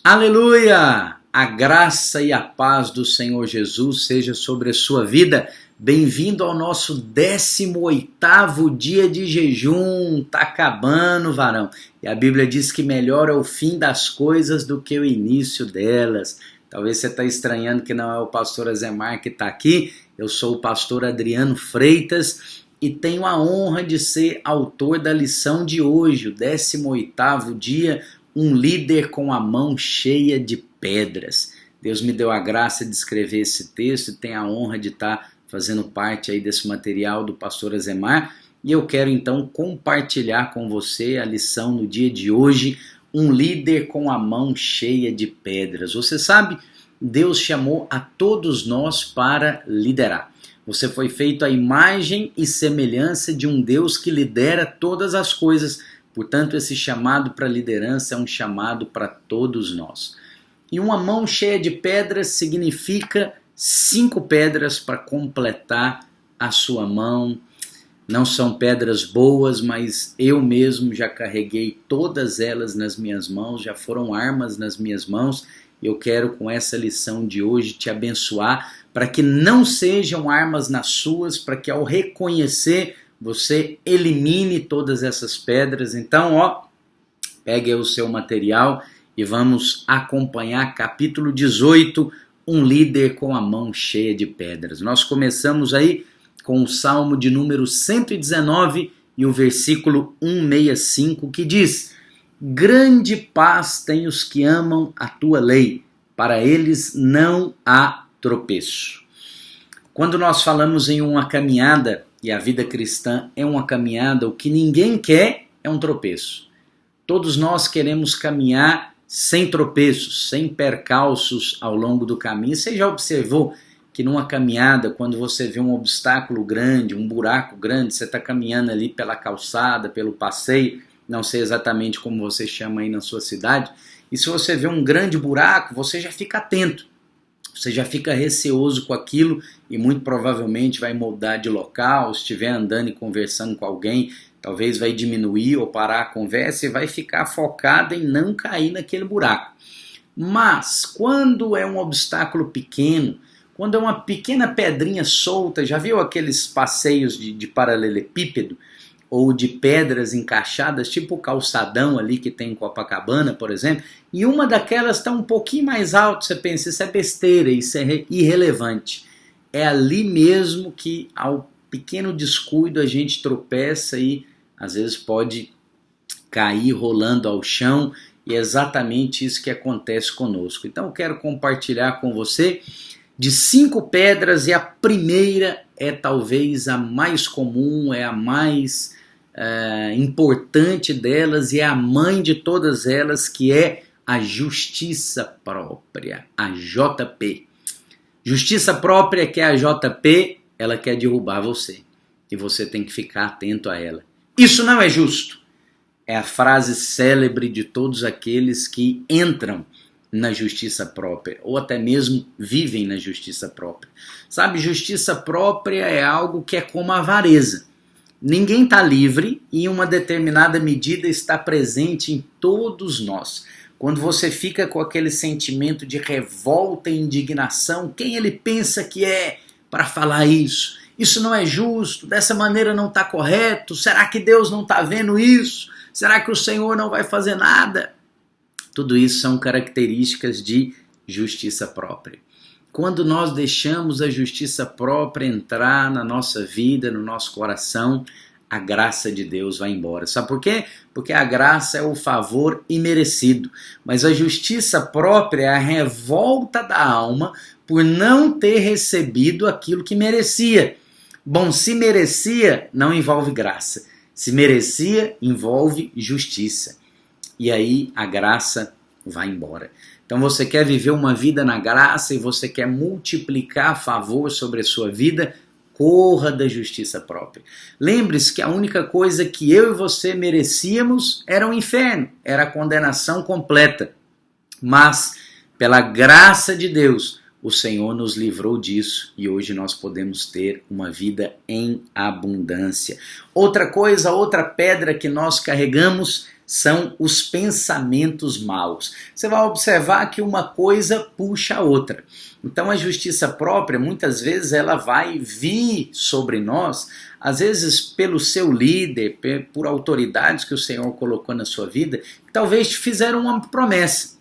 Aleluia! A graça e a paz do Senhor Jesus seja sobre a sua vida. Bem-vindo ao nosso 18º dia de jejum. Tá acabando, varão. E a Bíblia diz que melhor é o fim das coisas do que o início delas. Talvez você está estranhando que não é o pastor Azemar que está aqui. Eu sou o pastor Adriano Freitas e tenho a honra de ser autor da lição de hoje, o 18º dia, um líder com a mão cheia de pedras. Deus me deu a graça de escrever esse texto e tenho a honra de estar fazendo parte aí desse material do pastor Azemar. E eu quero então compartilhar com você a lição no dia de hoje, um líder com a mão cheia de pedras. Você sabe, Deus chamou a todos nós para liderar. Você foi feito à imagem e semelhança de um Deus que lidera todas as coisas. Portanto, esse chamado para liderança é um chamado para todos nós. E uma mão cheia de pedras significa 5 pedras para completar a sua mão. Não são pedras boas, mas eu mesmo já carreguei todas elas nas minhas mãos, já foram armas nas minhas mãos. Eu quero com essa lição de hoje te abençoar para que não sejam armas nas suas, para que ao reconhecer você elimine todas essas pedras. Então, pegue o seu material e vamos acompanhar capítulo 18, um líder com a mão cheia de pedras. Nós começamos aí com o Salmo de número 119 e o versículo 165 que diz: grande paz tem os que amam a tua lei, para eles não há tropeço. Quando nós falamos em uma caminhada, e a vida cristã é uma caminhada, o que ninguém quer é um tropeço. Todos nós queremos caminhar sem tropeços, sem percalços ao longo do caminho. Você já observou que numa caminhada, quando você vê um obstáculo grande, um buraco grande, você está caminhando ali pela calçada, pelo passeio, não sei exatamente como você chama aí na sua cidade, e se você vê um grande buraco, você já fica atento. Você já fica receoso com aquilo e muito provavelmente vai mudar de local. Se estiver andando e conversando com alguém, talvez vai diminuir ou parar a conversa e vai ficar focado em não cair naquele buraco. Mas quando é um obstáculo pequeno, quando é uma pequena pedrinha solta, já viu aqueles passeios de paralelepípedo? Ou de pedras encaixadas, tipo o calçadão ali que tem em Copacabana, por exemplo, e uma daquelas está um pouquinho mais alto, você pensa, isso é besteira, isso é irrelevante. É ali mesmo que ao pequeno descuido a gente tropeça e às vezes pode cair rolando ao chão, e é exatamente isso que acontece conosco. Então eu quero compartilhar com você de 5 pedras, e a primeira é talvez a mais comum, é a mais importante delas e é a mãe de todas elas, que é a justiça própria, a JP. Justiça própria, que é a JP, ela quer derrubar você e você tem que ficar atento a ela. Isso não é justo. É a frase célebre de todos aqueles que entram na justiça própria, ou até mesmo vivem na justiça própria. Sabe, justiça própria é algo que é como a avareza. Ninguém está livre e uma determinada medida está presente em todos nós. Quando você fica com aquele sentimento de revolta e indignação, quem ele pensa que é para falar isso? Isso não é justo, dessa maneira não está correto, será que Deus não está vendo isso? Será que o Senhor não vai fazer nada? Tudo isso são características de justiça própria. Quando nós deixamos a justiça própria entrar na nossa vida, no nosso coração, a graça de Deus vai embora. Sabe por quê? Porque a graça é o favor imerecido. Mas a justiça própria é a revolta da alma por não ter recebido aquilo que merecia. Bom, se merecia, não envolve graça. Se merecia, envolve justiça. E aí a graça vai embora. Então você quer viver uma vida na graça e você quer multiplicar favor sobre a sua vida, corra da justiça própria. Lembre-se que a única coisa que eu e você merecíamos era o inferno, era a condenação completa. Mas, pela graça de Deus, o Senhor nos livrou disso e hoje nós podemos ter uma vida em abundância. Outra coisa, outra pedra que nós carregamos são os pensamentos maus. Você vai observar que uma coisa puxa a outra. Então a justiça própria, muitas vezes, ela vai vir sobre nós, às vezes pelo seu líder, por autoridades que o Senhor colocou na sua vida, que talvez te fizeram uma promessa,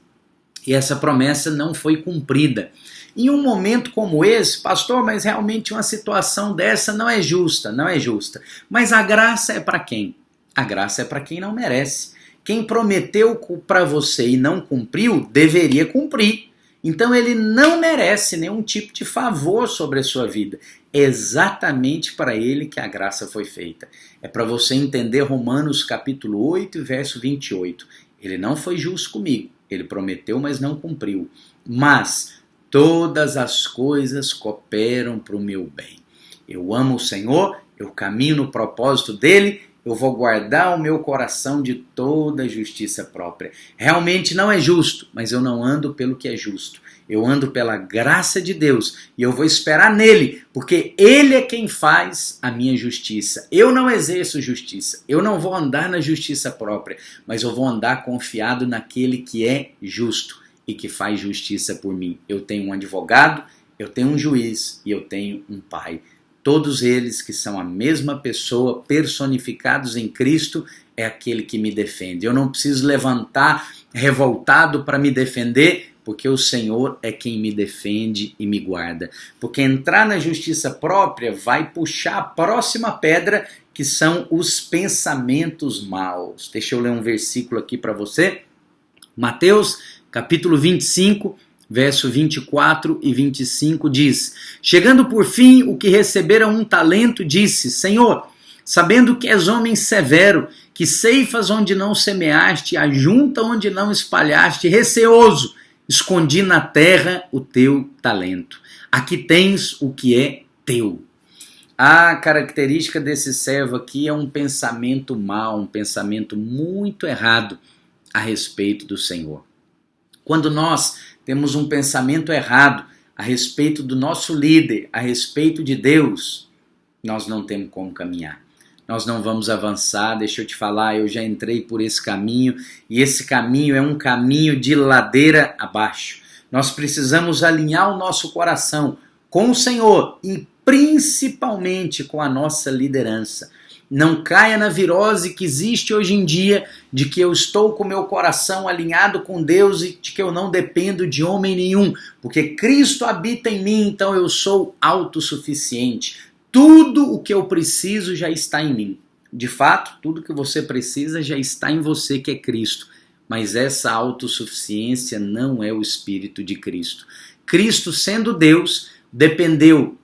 e essa promessa não foi cumprida. Em um momento como esse, pastor, mas realmente uma situação dessa não é justa, não é justa. Mas a graça é para quem? A graça é para quem não merece. Quem prometeu para você e não cumpriu, deveria cumprir. Então ele não merece nenhum tipo de favor sobre a sua vida. É exatamente para ele que a graça foi feita. É para você entender Romanos capítulo 8, verso 28. Ele não foi justo comigo. Ele prometeu, mas não cumpriu. Mas todas as coisas cooperam para o meu bem. Eu amo o Senhor, eu caminho no propósito dele, eu vou guardar o meu coração de toda justiça própria. Realmente não é justo, mas eu não ando pelo que é justo. Eu ando pela graça de Deus e eu vou esperar nele, porque ele é quem faz a minha justiça. Eu não exerço justiça, eu não vou andar na justiça própria, mas eu vou andar confiado naquele que é justo e que faz justiça por mim. Eu tenho um advogado, eu tenho um juiz e eu tenho um pai. Todos eles que são a mesma pessoa, personificados em Cristo, é aquele que me defende. Eu não preciso levantar revoltado para me defender, porque o Senhor é quem me defende e me guarda. Porque entrar na justiça própria vai puxar a próxima pedra, que são os pensamentos maus. Deixa eu ler um versículo aqui para você. Mateus, capítulo 25, verso 24 e 25 diz: chegando por fim o que recebera um talento, disse: Senhor, sabendo que és homem severo, que ceifas onde não semeaste, ajunta onde não espalhaste, receoso, escondi na terra o teu talento. Aqui tens o que é teu. A característica desse servo aqui é um pensamento mau, um pensamento muito errado a respeito do Senhor. Quando nós temos um pensamento errado a respeito do nosso líder, a respeito de Deus, nós não temos como caminhar. Nós não vamos avançar. Deixa eu te falar, eu já entrei por esse caminho e esse caminho é um caminho de ladeira abaixo. Nós precisamos alinhar o nosso coração com o Senhor e principalmente com a nossa liderança. Não caia na virose que existe hoje em dia de que eu estou com meu coração alinhado com Deus e de que eu não dependo de homem nenhum, porque Cristo habita em mim, então eu sou autossuficiente. Tudo o que eu preciso já está em mim. De fato, tudo que você precisa já está em você, que é Cristo. Mas essa autossuficiência não é o Espírito de Cristo. Cristo, sendo Deus, dependeu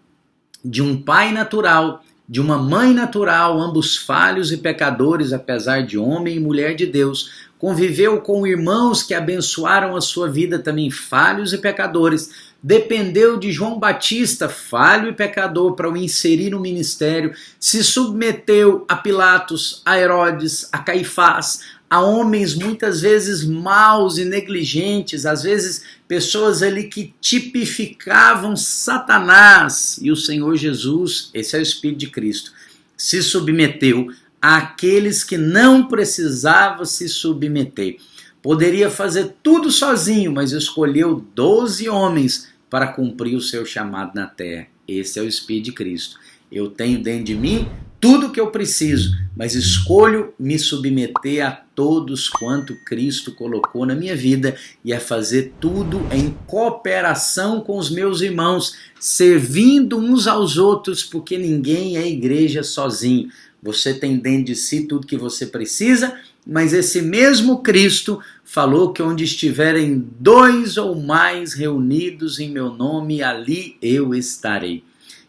de um pai natural, de uma mãe natural, ambos falhos e pecadores, apesar de homem e mulher de Deus. Conviveu com irmãos que abençoaram a sua vida, também falhos e pecadores. Dependeu de João Batista, falho e pecador, para o inserir no ministério. Se submeteu a Pilatos, a Herodes, a Caifás, a homens muitas vezes maus e negligentes, às vezes pessoas ali que tipificavam Satanás. E o Senhor Jesus, esse é o Espírito de Cristo, se submeteu àqueles que não precisavam se submeter. Poderia fazer tudo sozinho, mas escolheu 12 homens para cumprir o seu chamado na terra. Esse é o Espírito de Cristo. Eu tenho dentro de mim tudo o que eu preciso, mas escolho me submeter a todos quanto Cristo colocou na minha vida e a fazer tudo em cooperação com os meus irmãos, servindo uns aos outros, porque ninguém é igreja sozinho. Você tem dentro de si tudo que você precisa, mas esse mesmo Cristo falou que onde estiverem 2 ou mais reunidos em meu nome, ali eu estarei.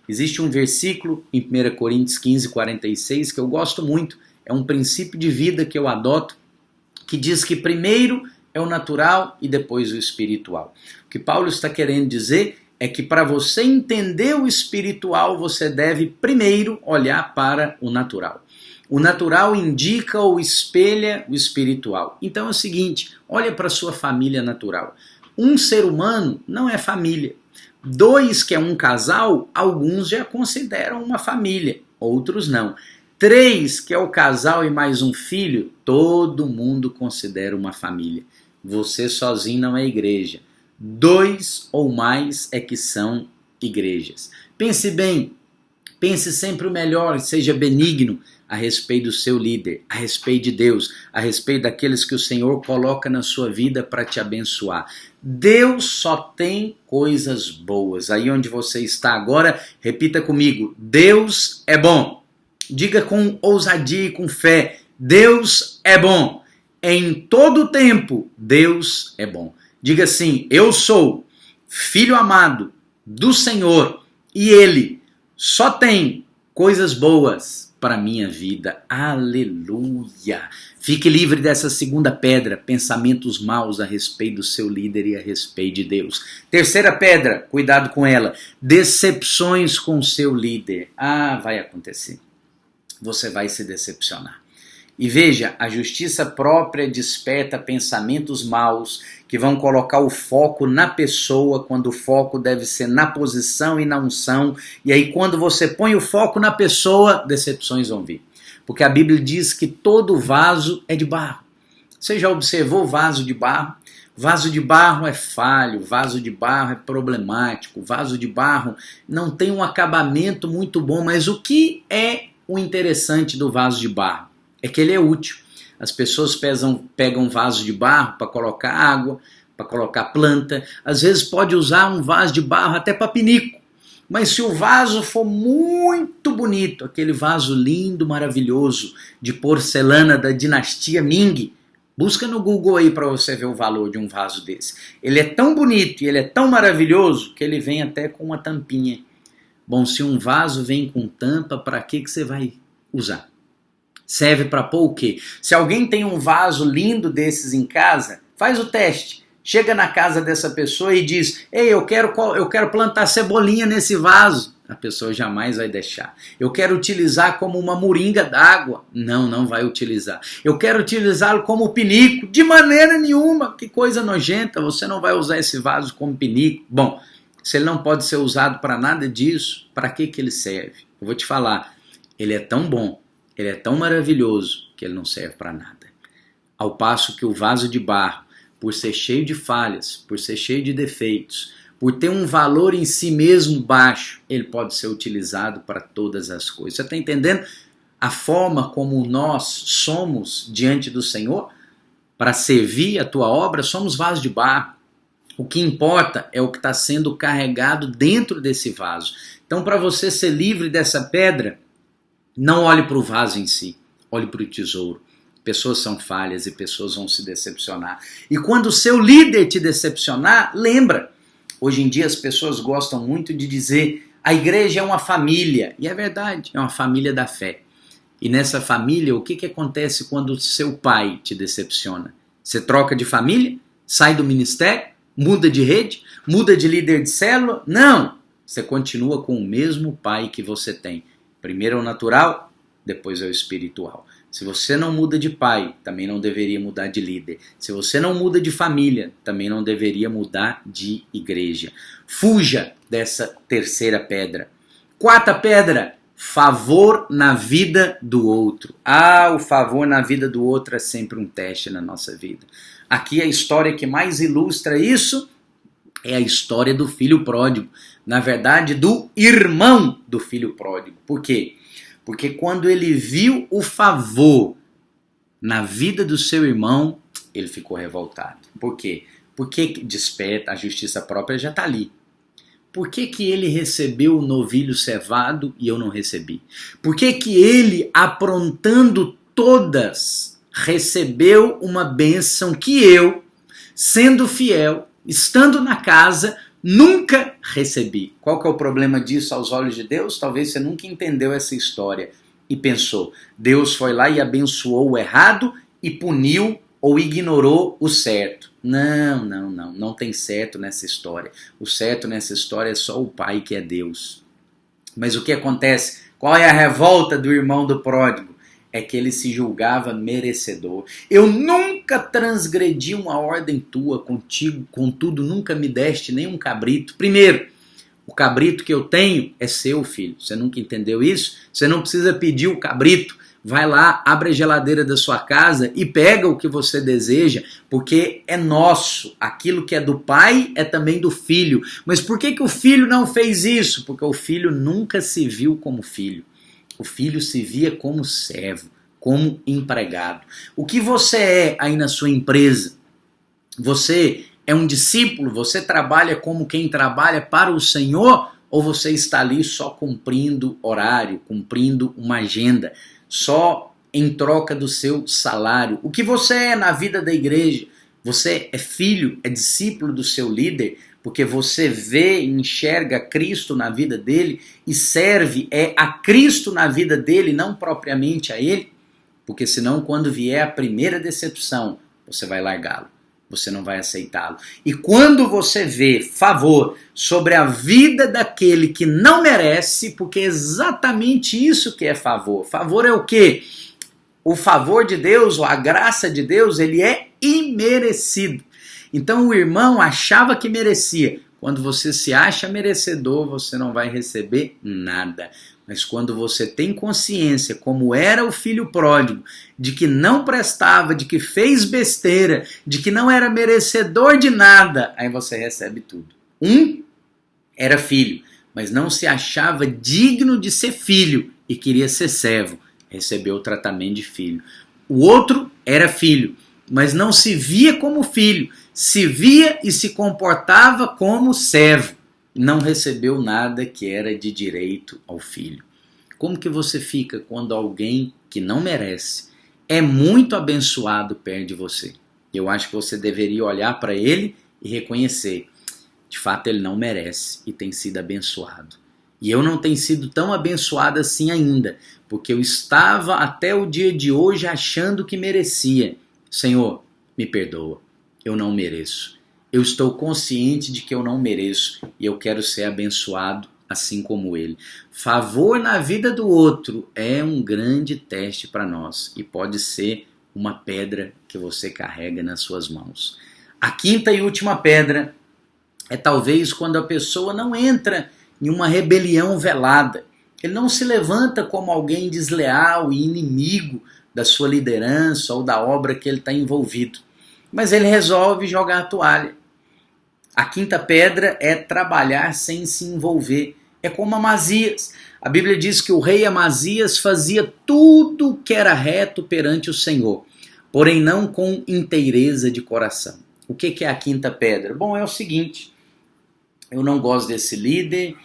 Existe um versículo em 1 Coríntios 15, 46 que eu gosto muito, é um princípio de vida que eu adoto, que diz que primeiro é o natural e depois o espiritual. O que Paulo está querendo dizer é que para você entender o espiritual, você deve primeiro olhar para o natural. O natural indica ou espelha o espiritual. Então é o seguinte, olha para a sua família natural. Um ser humano não é família. 2 que é um casal, alguns já consideram uma família, outros não. 3, que é o casal e mais um filho, todo mundo considera uma família. Você sozinho não é igreja. 2 ou mais é que são igrejas. Pense bem, pense sempre o melhor, seja benigno a respeito do seu líder, a respeito de Deus, a respeito daqueles que o Senhor coloca na sua vida para te abençoar. Deus só tem coisas boas. Aí onde você está agora, repita comigo: Deus é bom. Diga com ousadia e com fé: Deus é bom. Em todo tempo, Deus é bom. Diga assim: eu sou filho amado do Senhor e Ele só tem coisas boas para a minha vida. Aleluia! Fique livre dessa segunda pedra, pensamentos maus a respeito do seu líder e a respeito de Deus. Terceira pedra, cuidado com ela, decepções com o seu líder. Vai acontecer. Você vai se decepcionar. E veja, a justiça própria desperta pensamentos maus que vão colocar o foco na pessoa, quando o foco deve ser na posição e na unção. E aí quando você põe o foco na pessoa, decepções vão vir. Porque a Bíblia diz que todo vaso é de barro. Você já observou vaso de barro? Vaso de barro é falho, vaso de barro é problemático, vaso de barro não tem um acabamento muito bom. Mas o que é o interessante do vaso de barro? É que ele é útil. As pessoas pegam um vaso de barro para colocar água, para colocar planta. Às vezes pode usar um vaso de barro até para pinico. Mas se o vaso for muito bonito, aquele vaso lindo, maravilhoso, de porcelana da dinastia Ming, busca no Google aí para você ver o valor de um vaso desse. Ele é tão bonito e ele é tão maravilhoso que ele vem até com uma tampinha. Bom, se um vaso vem com tampa, para que você vai usar? Serve para pôr o quê? Se alguém tem um vaso lindo desses em casa, faz o teste. Chega na casa dessa pessoa e diz: ei, eu quero plantar cebolinha nesse vaso. A pessoa jamais vai deixar. Eu quero utilizar como uma moringa d'água. Não vai utilizar. Eu quero utilizá-lo como pinico. De maneira nenhuma. Que coisa nojenta. Você não vai usar esse vaso como pinico. Bom, se ele não pode ser usado para nada disso, para que ele serve? Eu vou te falar. Ele é tão bom, ele é tão maravilhoso, que ele não serve para nada. Ao passo que o vaso de barro, por ser cheio de falhas, por ser cheio de defeitos, por ter um valor em si mesmo baixo, ele pode ser utilizado para todas as coisas. Você está entendendo a forma como nós somos diante do Senhor? Para servir a tua obra, somos vasos de barro. O que importa é o que está sendo carregado dentro desse vaso. Então, para você ser livre dessa pedra, não olhe para o vaso em si, olhe para o tesouro. Pessoas são falhas e pessoas vão se decepcionar. E quando o seu líder te decepcionar, lembra. Hoje em dia as pessoas gostam muito de dizer: a igreja é uma família. E é verdade, é uma família da fé. E nessa família, o que acontece quando o seu pai te decepciona? Você troca de família? Sai do ministério? Muda de rede? Muda de líder de célula? Não! Você continua com o mesmo pai que você tem. Primeiro é o natural, depois é o espiritual. Se você não muda de pai, também não deveria mudar de líder. Se você não muda de família, também não deveria mudar de igreja. Fuja dessa terceira pedra. Quarta pedra, favor na vida do outro. O favor na vida do outro é sempre um teste na nossa vida. Aqui a história que mais ilustra isso é a história do filho pródigo. Na verdade, do irmão do filho pródigo. Por quê? Porque quando ele viu o favor na vida do seu irmão, ele ficou revoltado. Por quê? Porque desperta, a justiça própria já está ali. Por que ele recebeu o novilho cevado e eu não recebi? Por que ele, aprontando todas, recebeu uma bênção que eu, sendo fiel, estando na casa, nunca recebi? Qual que é o problema disso aos olhos de Deus? Talvez você nunca entendeu essa história e pensou: Deus foi lá e abençoou o errado e puniu ou ignorou o certo. Não tem certo nessa história. O certo nessa história é só o Pai, que é Deus. Mas o que acontece? Qual é a revolta do irmão do pródigo? É que ele se julgava merecedor. Eu nunca transgredi uma ordem tua contigo, contudo nunca me deste nem um cabrito. Primeiro, O cabrito que eu tenho é seu, filho. Você nunca entendeu isso? Você não precisa pedir o cabrito. Vai lá, abre a geladeira da sua casa e pega o que você deseja, porque é nosso. Aquilo que é do pai é também do filho. Mas por que o filho não fez isso? Porque o filho nunca se viu como filho. O filho se via como servo, como empregado. O que você é aí na sua empresa? Você é um discípulo? Você trabalha como quem trabalha para o Senhor? Ou você está ali só cumprindo horário, cumprindo uma agenda? Só em troca do seu salário? O que você é na vida da igreja? Você é filho, é discípulo do seu líder, porque você vê e enxerga Cristo na vida dele e serve a Cristo na vida dele, não propriamente a ele? Porque senão, quando vier a primeira decepção, você vai largá-lo, você não vai aceitá-lo. E quando você vê favor sobre a vida daquele que não merece, porque é exatamente isso que é favor. Favor é o quê? O favor de Deus, ou a graça de Deus, ele é imerecido. Então o irmão achava que merecia. Quando você se acha merecedor, você não vai receber nada. Mas quando você tem consciência, como era o filho pródigo, de que não prestava, de que fez besteira, de que não era merecedor de nada, aí você recebe tudo. Um era filho, mas não se achava digno de ser filho e queria ser servo, recebeu o tratamento de filho. O outro era filho, mas não se via como filho, se via e se comportava como servo. Não recebeu nada que era de direito ao filho. Como que você fica quando alguém que não merece, é muito abençoado perto de você? Eu acho que você deveria olhar para ele e reconhecer, de fato ele não merece e tem sido abençoado. E eu não tenho sido tão abençoado assim ainda, porque eu estava até o dia de hoje achando que merecia. Senhor, me perdoa, eu não mereço. Eu estou consciente de que eu não mereço e eu quero ser abençoado assim como ele. Favor na vida do outro é um grande teste para nós e pode ser uma pedra que você carrega nas suas mãos. A quinta e última pedra é talvez quando a pessoa não entra em uma rebelião velada. Ele não se levanta como alguém desleal e inimigo da sua liderança ou da obra que ele está envolvido, mas ele resolve jogar a toalha. A quinta pedra é trabalhar sem se envolver. É como Amazias. A Bíblia diz que o rei Amazias fazia tudo o que era reto perante o Senhor, porém não com inteireza de coração. O que é a quinta pedra? Bom, é o seguinte, eu não gosto desse líder,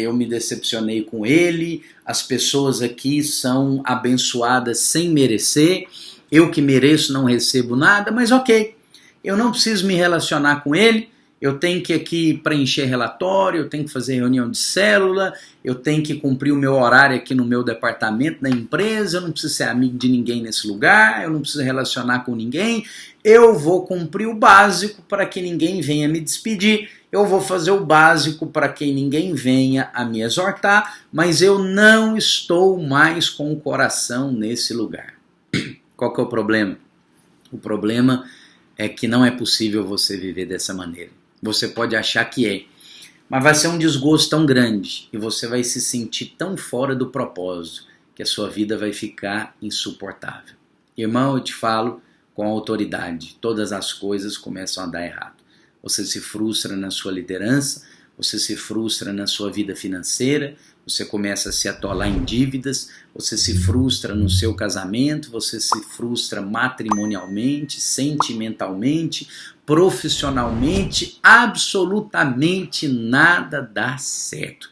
eu me decepcionei com ele, as pessoas aqui são abençoadas sem merecer, eu que mereço não recebo nada, mas ok, eu não preciso me relacionar com ele, eu tenho que aqui preencher relatório, eu tenho que fazer reunião de célula, eu tenho que cumprir o meu horário aqui no meu departamento, na empresa, eu não preciso ser amigo de ninguém nesse lugar, eu não preciso relacionar com ninguém, eu vou cumprir o básico para que ninguém venha me despedir, eu vou fazer o básico para que ninguém venha a me exortar, mas eu não estou mais com o coração nesse lugar. Qual que é o problema? O problema é que não é possível você viver dessa maneira. Você pode achar que é, mas vai ser um desgosto tão grande e você vai se sentir tão fora do propósito que a sua vida vai ficar insuportável. Irmão, eu te falo com autoridade, todas as coisas começam a dar errado. Você se frustra na sua liderança, você se frustra na sua vida financeira, você começa a se atolar em dívidas, você se frustra no seu casamento, você se frustra matrimonialmente, sentimentalmente, profissionalmente, absolutamente nada dá certo.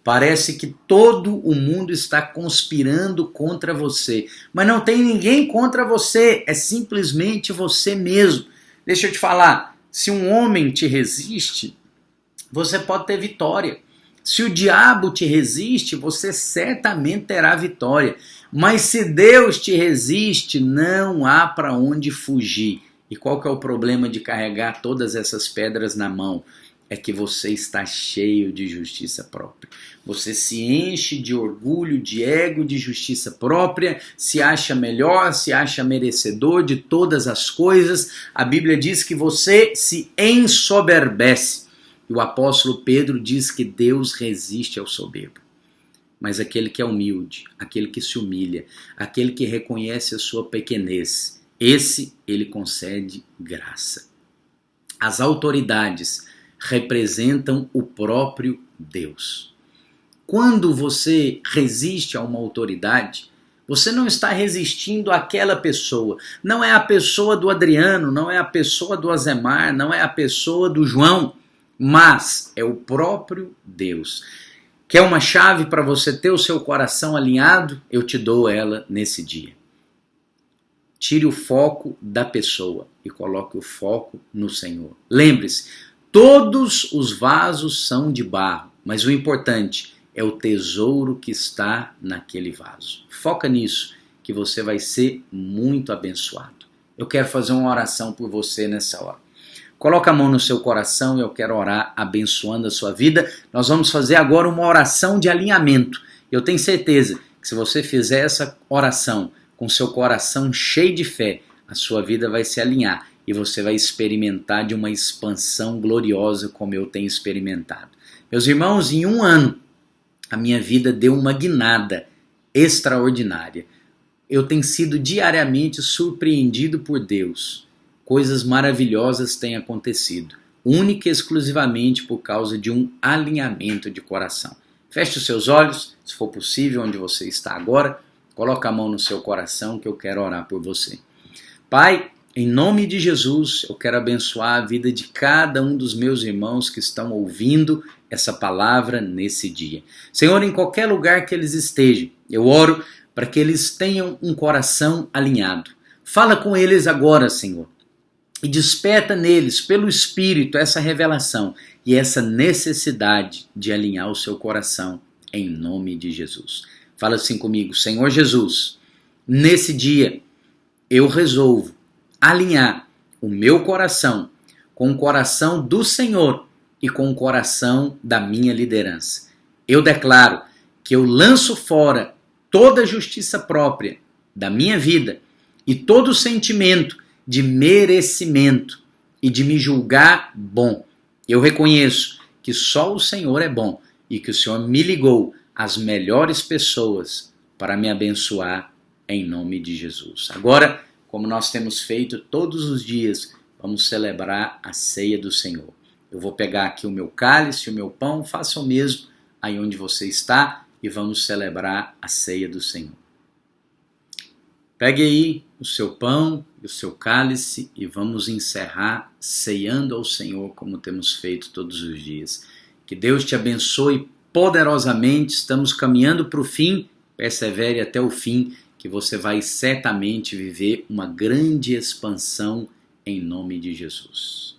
Parece que todo o mundo está conspirando contra você, mas não tem ninguém contra você, é simplesmente você mesmo. Deixa eu te falar, se um homem te resiste, você pode ter vitória. Se o diabo te resiste, você certamente terá vitória. Mas se Deus te resiste, não há para onde fugir. E qual que é o problema de carregar todas essas pedras na mão? É que você está cheio de justiça própria. Você se enche de orgulho, de ego, de justiça própria, se acha melhor, se acha merecedor de todas as coisas. A Bíblia diz que você se ensoberbece. E o apóstolo Pedro diz que Deus resiste ao soberbo. Mas aquele que é humilde, aquele que se humilha, aquele que reconhece a sua pequenez, esse ele concede graça. As autoridades representam o próprio Deus. Quando você resiste a uma autoridade, você não está resistindo àquela pessoa. Não é a pessoa do Adriano, não é a pessoa do Azemar, não é a pessoa do João, mas é o próprio Deus. Quer uma chave para você ter o seu coração alinhado? Eu te dou ela nesse dia. Tire o foco da pessoa e coloque o foco no Senhor. Lembre-se, todos os vasos são de barro, mas o importante é o tesouro que está naquele vaso. Foca nisso, que você vai ser muito abençoado. Eu quero fazer uma oração por você nessa hora. Coloca a mão no seu coração e eu quero orar abençoando a sua vida. Nós vamos fazer agora uma oração de alinhamento. Eu tenho certeza que se você fizer essa oração com seu coração cheio de fé, a sua vida vai se alinhar e você vai experimentar de uma expansão gloriosa como eu tenho experimentado. Meus irmãos, em um ano, a minha vida deu uma guinada extraordinária. Eu tenho sido diariamente surpreendido por Deus. Coisas maravilhosas têm acontecido, única e exclusivamente por causa de um alinhamento de coração. Feche os seus olhos, se for possível, onde você está agora. Coloca a mão no seu coração que eu quero orar por você. Pai, em nome de Jesus, eu quero abençoar a vida de cada um dos meus irmãos que estão ouvindo essa palavra nesse dia. Senhor, em qualquer lugar que eles estejam, eu oro para que eles tenham um coração alinhado. Fala com eles agora, Senhor, e desperta neles, pelo Espírito, essa revelação e essa necessidade de alinhar o seu coração em nome de Jesus. Fala assim comigo: Senhor Jesus, nesse dia eu resolvo alinhar o meu coração com o coração do Senhor e com o coração da minha liderança. Eu declaro que eu lanço fora toda a justiça própria da minha vida e todo o sentimento de merecimento e de me julgar bom. Eu reconheço que só o Senhor é bom e que o Senhor me ligou às melhores pessoas para me abençoar em nome de Jesus. Agora, como nós temos feito todos os dias, vamos celebrar a ceia do Senhor. Eu vou pegar aqui o meu cálice, o meu pão, faça o mesmo aí onde você está e vamos celebrar a ceia do Senhor. Pegue aí o seu pão e o seu cálice e vamos encerrar ceando ao Senhor como temos feito todos os dias. Que Deus te abençoe poderosamente, estamos caminhando para o fim, persevere até o fim, que você vai certamente viver uma grande expansão em nome de Jesus.